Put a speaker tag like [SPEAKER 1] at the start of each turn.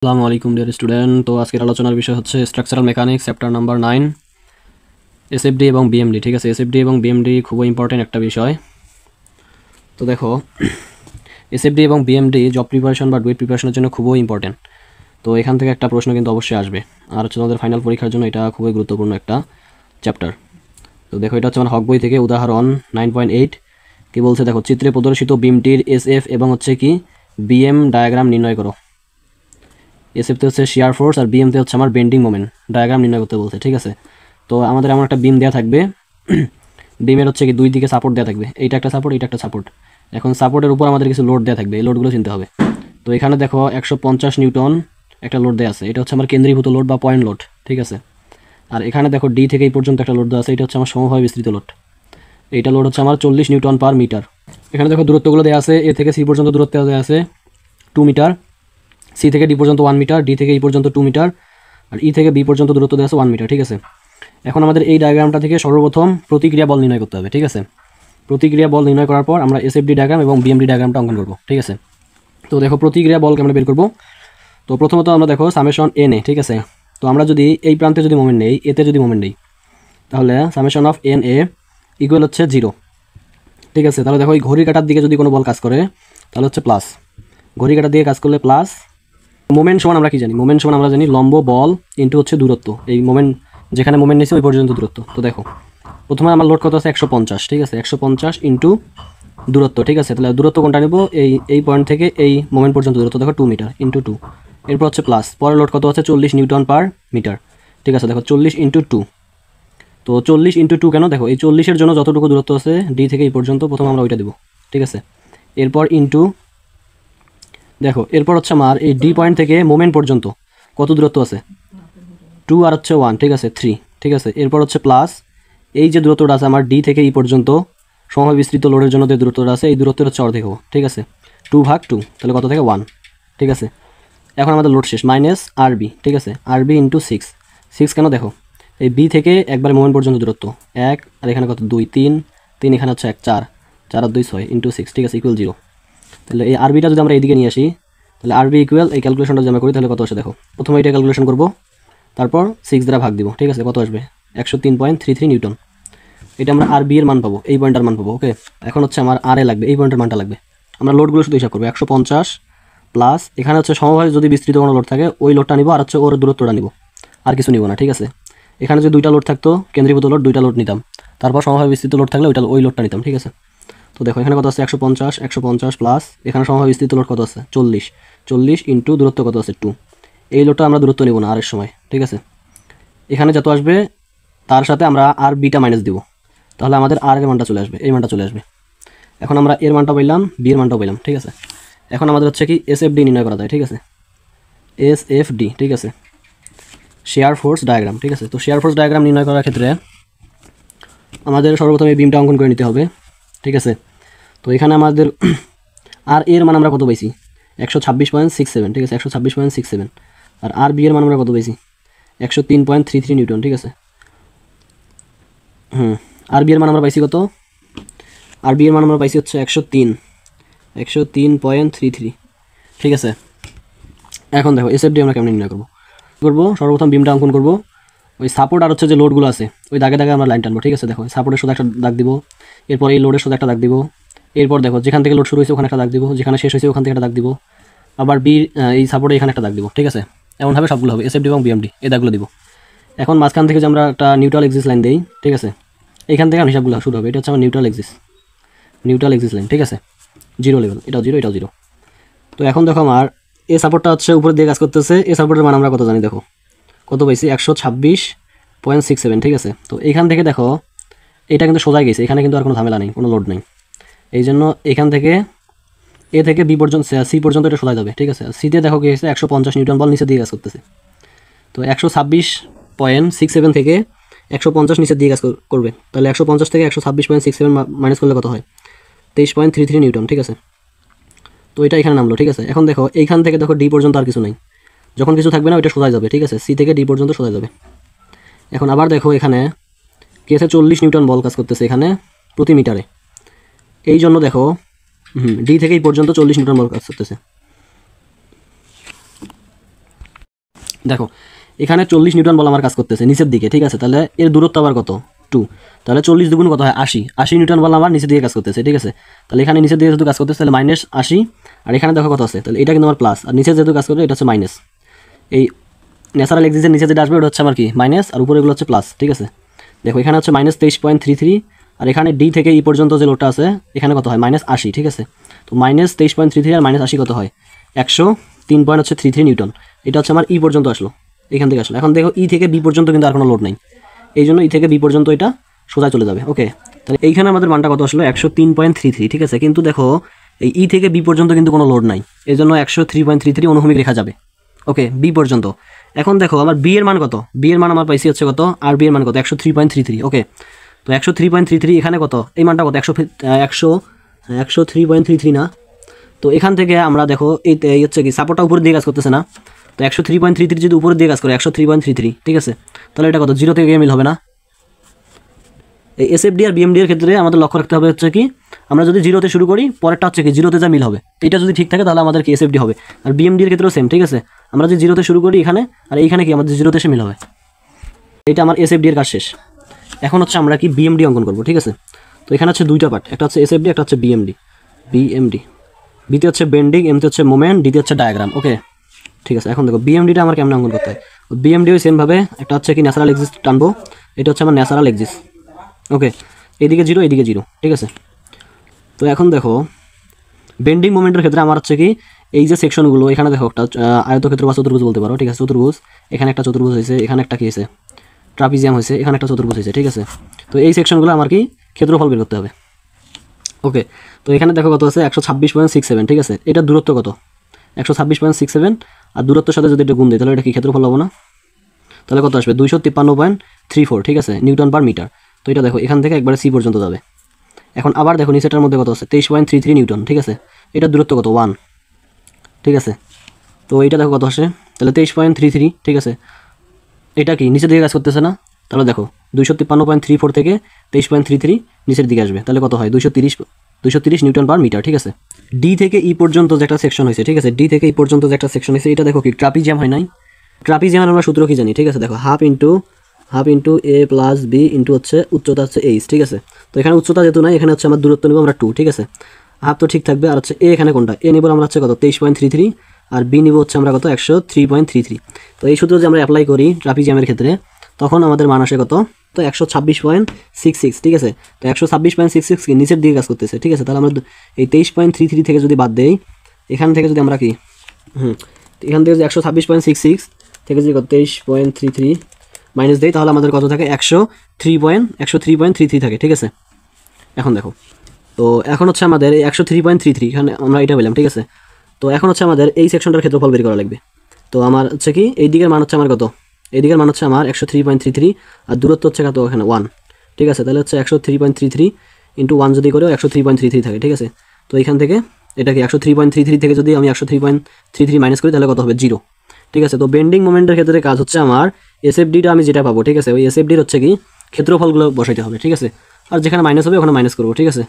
[SPEAKER 1] আসসালামু আলাইকুম dear student. তো আজকের আলোচনার বিষয় হচ্ছে structural mechanics chapter number 9 SFD এবং বিএমডি। ঠিক আছে, এসএফডি এবং বিএমডি খুবই ইম্পর্টেন্ট একটা বিষয়। তো দেখো, এসএফডি এবং বিএমডি জব প্রিপারেশন বা ডুয়েট প্রিপারেশনের জন্য খুবই ইম্পর্টেন্ট। তো এখান থেকে একটা প্রশ্ন কিন্তু অবশ্যই আসবে, আর হচ্ছে তোমাদের ফাইনাল পরীক্ষার জন্য এটা খুবই গুরুত্বপূর্ণ একটা চ্যাপ্টার। তো দেখো, এটা হচ্ছে আমার হক বই থেকে উদাহরণ 9.8 কি বলছে দেখো, চিত্রে প্রদর্শিত বিমটির এসএফ এবং হচ্ছে কি বিএম ডায়াগ্রাম নির্ণয় করো। এসএফতে হচ্ছে শিয়ার ফোর্স আর বিএমতে হচ্ছে আমার বেন্ডিং মোমেন্ট ডায়াগ্রাম নির্ণয় করতে বলছে। ঠিক আছে, তো আমাদের এমন একটা বিম দেওয়া থাকবে, বিমের হচ্ছে কি দুই দিকে সাপোর্ট দেওয়া থাকবে, এইটা একটা সাপোর্ট, এইটা একটা সাপোর্ট। এখন সাপোর্টের উপর আমাদের কিছু লোড দেওয়া থাকবে, এই লোডগুলো চিনতে হবে। তো এখানে দেখো 150 নিউটন একটা লোড দেওয়া আছে, এটা হচ্ছে আমার কেন্দ্রীভূত লোড বা পয়েন্ট লোড। ঠিক আছে, আর এখানে দেখো ডি থেকে এই পর্যন্ত একটা লোড দেওয়া আছে, এটা হচ্ছে আমার সমভাবে বিস্তৃত লোড। এইটা লোড হচ্ছে আমার 40 নিউটন পার মিটার। এখানে দেখো দূরত্বগুলো দেওয়া আছে, এ থেকে সি পর্যন্ত দূরত্ব দেওয়া আছে 2 মিটার, সি থেকে ডি পর্যন্ত 1 মিটার, ডি থেকে ই পর্যন্ত 2 মিটার, আর ই থেকে বি পর্যন্ত দূরত্ব দেওয়া আছে 1 মিটার। ঠিক আছে, এখন আমাদের এই ডায়াগ্রামটা থেকে সর্বপ্রথম প্রতিক্রিয়া বল নির্ণয় করতে হবে। ঠিক আছে, প্রতিক্রিয়া বল নির্ণয় করার পর আমরা এসএফডি ডায়াগ্রাম এবং বিএমডি ডায়াগ্রামটা অঙ্কন করব। ঠিক আছে, তো দেখো প্রতিক্রিয়া বলকে আমরা বের করব। তো প্রথমত আমরা দেখো সামেশন এন এ। ঠিক আছে, তো আমরা যদি এই প্রান্তে যদি মোমেন্ট নেই, এতে যদি মোমেন্ট নেই, তাহলে summation of N A equal হচ্ছে 0। ঠিক আছে, তাহলে দেখো এই ঘড়ি কাটার দিকে যদি কোনো বল কাজ করে তাহলে হচ্ছে প্লাস, ঘড়ি কাটার দিকে কাজ করলে প্লাস। মোমেন্ট সমান আমরা কি জানি, মোমেন্ট সমান আমরা জানি লম্ব বল ইন্টু হচ্ছে দূরত্ব, এই মোমেন্ট যেখানে মোমেন্ট নিচ্ছে ওই পর্যন্ত দূরত্ব। তো দেখো প্রথমে আমার লোড কত আছে 150। ঠিক আছে, 150 ইন্টু দূরত্ব। ঠিক আছে, তাহলে দূরত্ব কোনটা নেব, এই পয়েন্ট থেকে এই মোমেন্ট পর্যন্ত দূরত্ব দেখো 2 মিটার ইন্টু 2, এরপর হচ্ছে প্লাস, পরের লোড কত আছে 40 নিউটন পার মিটার। ঠিক আছে, দেখো 40 ইন্টু 2, তো 40 ইন্টু 2 কেন, দেখো এই 40-এর জন্য যতটুকু দূরত্ব আছে ডি থেকে এই পর্যন্ত প্রথমে আমরা ওইটা দেবো। ঠিক আছে, এরপর ইন্টু দেখো, এরপর হচ্ছে আমার এই ডি পয়েন্ট থেকে মোমেন্ট পর্যন্ত কত দূরত্ব আছে 2 আর হচ্ছে 1। ঠিক আছে, 3। ঠিক আছে, এরপর হচ্ছে প্লাস, এই যে দূরত্বটা আছে আমার ডি থেকে এই পর্যন্ত সময় বিস্তৃত লোডের জন্য যে দূরত্বটা আছে এই দূরত্বের হচ্ছে অর্ধেক হবো। ঠিক আছে, 2/2, তাহলে কত থেকে 1। ঠিক আছে, এখন আমাদের লোড শেষ, মাইনাস আর বি। ঠিক আছে, আর বি ইন্টু 6 কেন, দেখো এই বি থেকে একবার মোমেন্ট পর্যন্ত দূরত্ব 1, আর এখানে কত 2, 3, এখানে হচ্ছে 1, 4 আর 2 6 ইন্টু 6। ঠিক আছে, ইকুয়াল 0। তাহলে এই আরবিটা যদি আমরা এইদিকে নিয়ে আসি, তাহলে আরবি ইকুয়াল এই ক্যালকুলেশনটা যদি আমরা করি তাহলে কত আসে দেখো, প্রথমে এটা ক্যালকুলেশন করব, তারপর 6 দ্বারা ভাগ দিব। ঠিক আছে, কত আসবে 103.33 নিউটন। এটা আমরা আর বি এর মান পাবো, এই পয়েন্টার মান পাবো। ওকে, এখন হচ্ছে আমার আর এ লাগবে, এই পয়েন্টের মানটা লাগবে। আমরা লোডগুলো শুধু হিসাব করবো, 150 প্লাস এখানে হচ্ছে সমভাবে যদি বিস্তৃত কোনো লোড থাকে ওই লোডটা নিব, আর হচ্ছে ওর দূরত্বটা নিব, আর কিছু নিব না। ঠিক আছে, এখানে যদি দুইটা লোড থাকতো কেন্দ্রীভূত লোড, দুইটা লোড নিতাম, তারপর সমভাবে বিস্তৃত লোড থাকলে ওই লোডটা নিতাম। ঠিক আছে, তো দেখো এখানে কত আছে 150 প্লাস এখানে সমভাবে বিস্তৃত লোড কত আছে 40 ইন্টু দূরত্ব কত আছে 2, এই লোডটা আমরা দূরত্ব নিব না আর এর সময়। ঠিক আছে, এখানে যত আসবে তার সাথে আমরা আর বিটা মাইনাস দিব, তাহলে আমাদের আর এর মানটা চলে আসবে, এই মানটা চলে আসবে। এখন আমরা এর মানটা পাইলাম, বি এর মানটাও পাইলাম। ঠিক আছে, এখন আমাদের হচ্ছে কি এসএফডি নির্ণয় করা যায়। ঠিক আছে, এসএফডি। ঠিক আছে, শেয়ার ফোর্স ডায়াগ্রাম। ঠিক আছে, তো শেয়ার ফোর্স ডায়াগ্রাম নির্ণয় করার ক্ষেত্রে আমাদের সর্বপ্রথম এই বিমটা অঙ্কন করে নিতে হবে। ঠিক আছে, তো এখানে আমাদের আর এর মান আমরা কত পাইছি 126.67। ঠিক আছে, 126.67, আর আর বি এর মান আমরা কত পাইছি 103.33 নিউটন। ঠিক আছে, আর বি এর মান আমরা পাইছি কত, আর বি এর মান আমরা পাইছি হচ্ছে 103.33। ঠিক আছে, এখন দেখো এসএফডি আমরা কেমন নির্ণয় করবো, সর্বপ্রথম বিমটা অঙ্কন করবো, ওই সাপোর্ট আর হচ্ছে যে লোডগুলো আছে ওই দাগে দাগে আমরা লাইন টানবো। ঠিক আছে, দেখো সাপোর্টের সাথে একটা দাগ দিব, এরপর এই লোডের সাথে একটা দাগ দিব, এরপর দেখো যেখান থেকে লোড শুরু হয়েছে ওখানে একটা দাগ দিব, যেখানে শেষ হয়েছে ওখান থেকে একটা দাগ দিব, আবার বি এই সাপোর্টে এখানে একটা দাগ দিব। ঠিক আছে, এমনভাবে সবগুলো হবে এসএফডি এবং বিএমডি, এই দাগগুলো দিব। এখন মাঝখান থেকে যে আমরা একটা নিউট্রাল এক্সিস লাইন দিই, ঠিক আছে, এইখান থেকে হিসাবগুলো শুরু হবে, এটা হচ্ছে আমার নিউট্রাল এক্সিস লাইন। ঠিক আছে, 0 লেভেল, এটাও 0। তো এখন দেখো আমার এই সাপোর্টটা হচ্ছে উপরের দিকে কাজ করতেছে, এই সাপোর্টের মান আমরা কত জানি, দেখো কত পাইছি 126.67। ঠিক আছে, তো এইখান থেকে দেখো এটা কিন্তু সোজা গেছে, এখানে কিন্তু আর কোনো ঝামেলা নেই, কোনো লোড নেই, এই জন্য এখান থেকে এ থেকে বি পর্যন্ত সি পর্যন্ত এটা সোজা যাবে। ঠিক আছে, সিতে দেখো কি হয়েছে 150 নিউটন বল নিচে দিয়ে কাজ করতেছে, তো 126.67 থেকে 150 নিচের দিয়ে কাজ করবে, তাহলে 150 থেকে 126.67 মাইনাস করলে কত হয় 23.33 নিউটন। ঠিক আছে, তো এটা এখানে নামলো। ঠিক আছে, এখন দেখো এইখান থেকে দেখো ডি পর্যন্ত আর কিছু নাই, যখন কিছু থাকবে না ওইটা সোজা যাবে। ঠিক আছে, সি থেকে ডি পর্যন্ত সোজা যাবে। এখন আবার দেখো এখানে কি আছে 40 নিউটন বল কাজ করতেছে এখানে প্রতি মিটারে, এই জন্য দেখো ডি থেকে এই পর্যন্ত 40 নিউটন বল কাজ করতেছে। দেখো এখানে 40 নিউটন বল আমার কাজ করতেছে নিচের দিকে, ঠিক আছে। তাহলে এর দূরত্ব আবার কত 2, তাহলে 40 দুগুণ কত হয় 80 নিউটন বল আমার নিচের দিকে কাজ করতেছে, ঠিক আছে। তাহলে এখানে নিচের দিকে যেহেতু কাজ করতেছে তাহলে -80, আর এখানে দেখো কত আছে, তাহলে এটা কিন্তু আমার প্লাস, আর নিচে যেহেতু কাজ করবে এটা হচ্ছে মাইনাস। এই ন্যাচারাল এক্সিসের নিচে যেটা আসবে ওটা হচ্ছে আমার কি মাইনাস, আর উপরে এগুলো হচ্ছে প্লাস, ঠিক আছে। দেখো এখানে হচ্ছে -23.33, আর এখানে ডি থেকে ই পর্যন্ত যে লোডটা আছে এখানে কত হয় -80, ঠিক আছে। তো -23.33 আর -80 কত হয় 103.33 নিউটন। এটা হচ্ছে আমার ই পর্যন্ত আসলো, এখান থেকে আসলো। এখন দেখো ই থেকে বি পর্যন্ত কিন্তু আর কোনো লোড নাই, এই জন্য ই থেকে বি পর্যন্ত এটা সোজা চলে যাবে। ওকে, তাহলে এইখানে আমাদের মানটা কত আসলো 103.33, ঠিক আছে। কিন্তু দেখো এই ই থেকে বি পর্যন্ত কিন্তু কোনো লোড নাই, এই জন্য 103.33 অনুভূমিক রেখা যাবে। ওকে, বি পর্যন্ত। এখন দেখো আমার বি এর মান কত, বি এর মান আমার পাইছি হচ্ছে কত, আর বি এর মান কত 103.33। ওকে, তো 103.33 এখানে কত, এই মানটা কত 103.33 না। তো এখান থেকে আমরা দেখো এই হচ্ছে কি সাপোর্টটা উপরের দিকে কাজ করতেছে না, তো 103.33 যদি উপরের দিকে কাজ করে 103.33, ঠিক আছে। তাহলে এটা কত 0 থেকে মিল হবে না। এই এসএফডি আর বিএমডি এর ক্ষেত্রে আমাদের লক্ষ্য রাখতে হবে হচ্ছে কি, আমরা যদি 0-তে শুরু করি পরেরটা হচ্ছে কি 0-তে যা মিল হবে, এটা যদি ঠিক থাকে তাহলে আমাদের কি এসএফডি হবে। আর বিএমডি এর ক্ষেত্রেও সেম, ঠিক আছে। আমরা যদি 0-তে শুরু করি এখানে, আর এইখানে কি আমাদের 0-তে এসে মিল হবে। এটা আমার এসএফডি এর কাজ শেষ। এখন হচ্ছে আমরা কি বিএমডি অঙ্কন করবো, ঠিক আছে। তো এখানে হচ্ছে দুইটা পার্ট, একটা হচ্ছে এসএফডি, একটা হচ্ছে বিএমডি। বিতে হচ্ছে বেন্ডিং, এমতে হচ্ছে মোমেন্ট, ডিতে হচ্ছে ডায়াগ্রাম। ওকে, ঠিক আছে। এখন দেখো বিএমডিটা আমার কেমন অঙ্কন করতে হয়। বিএমডিও সেমভাবে একটা হচ্ছে কি ন্যাচারাল এক্সিস টানবো, এটা হচ্ছে আমার ন্যাচারাল এক্সিস। ওকে, এদিকে 0 এদিকে 0, ঠিক আছে। তো এখন দেখো বেন্ডিং মোমেন্টের ক্ষেত্রে আমার হচ্ছে কি এই যে সেকশনগুলো, এখানে দেখো একটা আয়তক্ষেত্র বা চতুর্ভুজ বলতে পারো, ঠিক আছে। চতুর্ভুজ, এখানে একটা চতুর্ভুজ হয়েছে, এখানে একটা কি হয়েছে ট্রাপিজিয়াম হয়েছে, এখানে একটা চতুর্ভুজ হয়েছে, ঠিক আছে। তো এই সেকশনগুলো আমার কি ক্ষেত্রফল বের করতে হবে। ওকে, তো এখানে দেখো কত আছে 126.67, ঠিক আছে। এটা দূরত্ব কত 126.67, আর দূরত্বের সাথে যদি এটা গুণ দিই তাহলে এটা কি ক্ষেত্রফল হবো না। তাহলে কত আসবে 253.34, ঠিক আছে, নিউটন পার মিটার। তো এটা দেখো এখান থেকে একবারে সি পর্যন্ত যাবে। এখন আবার দেখো নিচেটার মধ্যে কত আছে 23.33 নিউটন, ঠিক আছে। এটা দূরত্ব কত 1, ঠিক আছে। তো এইটা দেখো কত আসে, তাহলে 23.33, ঠিক আছে। এটা কি নিচের দিকে কাজ করতেছে না, তাহলে দেখো 253.34 থেকে 23.33 নিচের দিকে আসবে, তাহলে কত হয় 230 নিউটন পার মিটার, ঠিক আছে। ডি থেকে ই পর্যন্ত যে একটা সেকশন হয়েছে, ঠিক আছে, ডি থেকে ই পর্যন্ত যে একটা সেকশন হয়েছে, এটা দেখো কি ট্রাপিজিয়াম হয় নাই। ট্রাপিজিয়ামের আমরা সূত্র কি জানি, ঠিক আছে। দেখো হাফ ইন্টু এ প্লাস বি ইন্টু হচ্ছে উচ্চতা হচ্ছে এইচ, ঠিক আছে। তো এখানে উচ্চতা যেহেতু নাই, এখানে হচ্ছে আমার দূরত্ব নেব আমরা 2, ঠিক আছে। হাফ তো ঠিক থাকবে, আর হচ্ছে এ এখানে কোনটা, এ নেব আমরা হচ্ছে কত 23.33, আর বি নিব হচ্ছে আমরা কত 103.33। তো এই সূত্র যে আমরা অ্যাপ্লাই করি ট্রাপিজিয়ামের ক্ষেত্রে, তখন আমাদের মান আসে কত, তো 126.66, ঠিক আছে। তো 126.66 কি নিচের দিকে কাজ করতেছে, ঠিক আছে। তাহলে আমরা এই 23.33 থেকে যদি বাদ দেই, এখান থেকে যদি আমরা কি এখান থেকে যদি 126.66 থেকে যদি 23.33 মাইনাস দেই, তাহলে আমাদের কত থাকে 103.33 থাকে, ঠিক আছে। এখন দেখো, তো এখন হচ্ছে আমাদের এই 103.33 এখানে আমরা এটা পেলাম, ঠিক আছে। তো এখন হচ্ছে আমাদের এই সেকশনটার ক্ষেত্রফল বের করা লাগবে। তো আমার হচ্ছে কি এই দিকের মান হচ্ছে আমার কত, এই দিকের মান হচ্ছে আমার 103.33, আর দূরত্ব হচ্ছে কত এখানে 1, ঠিক আছে। তাহলে হচ্ছে 103.33 ইন্টু 1 যদি করেও 103.33 থাকে, ঠিক আছে। তো এখান থেকে এটা কি 103.33 থেকে যদি আমি 103.33 মাইনাস করি তাহলে কত হবে 0, ঠিক আছে। তো বেন্ডিং মোমেন্টের ক্ষেত্রে কাজ হচ্ছে আমার এসএফডিটা আমি যেটা পাবো, ঠিক আছে, ওই এসএফডির হচ্ছে কি ক্ষেত্রফলগুলো বসাইতে হবে, ঠিক আছে। আর যেখানে মাইনাস হবে ওখানে মাইনাস করবো, ঠিক আছে।